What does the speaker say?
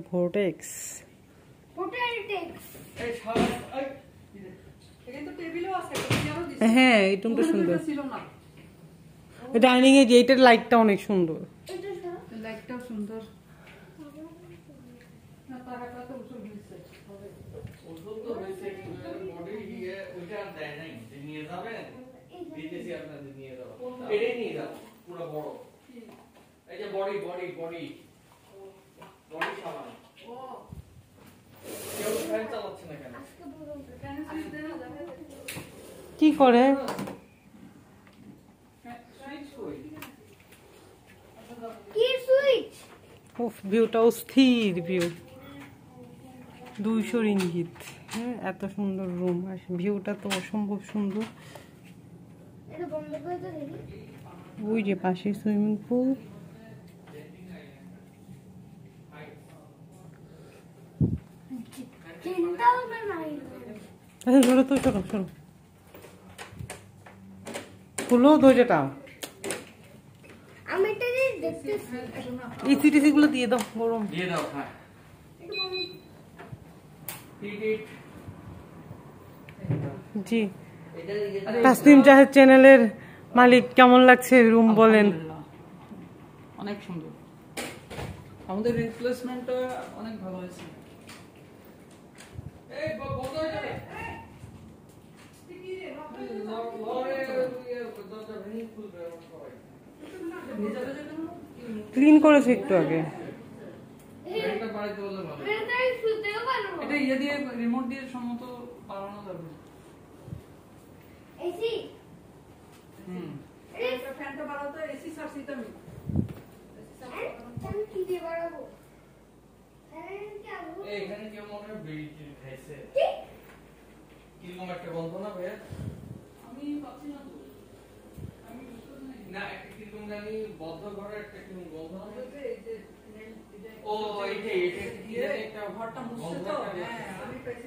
vortex হ্যাঁ এই রুমটা সুন্দর ডাইনিং এ যে এটার লাইটটা অনেক সুন্দর লাইটটাও সুন্দর কি করে ভিউটা স্থির ভিউ 200 রিঙ্গিত হ্যাঁ এত সুন্দর রুম আর ভিউটা তো অসম্ভব সুন্দর ওই যে পাশে সুইমিং পুল সরো তো সরো সরো খুলো দরজাটা এসি গুলো দিয়ে দাও গরম দিয়ে দাও হ্যাঁ জি তাসনিম জাহেদ চ্যানেলের মালিক কেমন লাগছে রুম বলেন অনেক সুন্দর আমাদের রিপ্লেসমেন্টটা অনেক ভালো হয়েছে এই বন্ধ হয়ে যাবে ক্লিন করেছে একটু আগে এটা ইয়ে দিয়ে রিমোট দিয়ে সম্মত বাড়ানো যাবে এসি এটা ফ্যানটা বাড়াতে এসি সার্সি তো আমি ফ্যান কি দিয়ে বাড়াবো এখানে কি মনে বিড়ি খাইছে কি রকম একটা গন্ধ না ভাই আমি পাচ্ছি না তো আমি না একটা কি রকম জানি বদ্ধ ঘরে একটা কি গন্ধ না এই যে ও এইটা কি জানি একটা ঘরটা মুছছে তো হ্যাঁ আমি পাইছি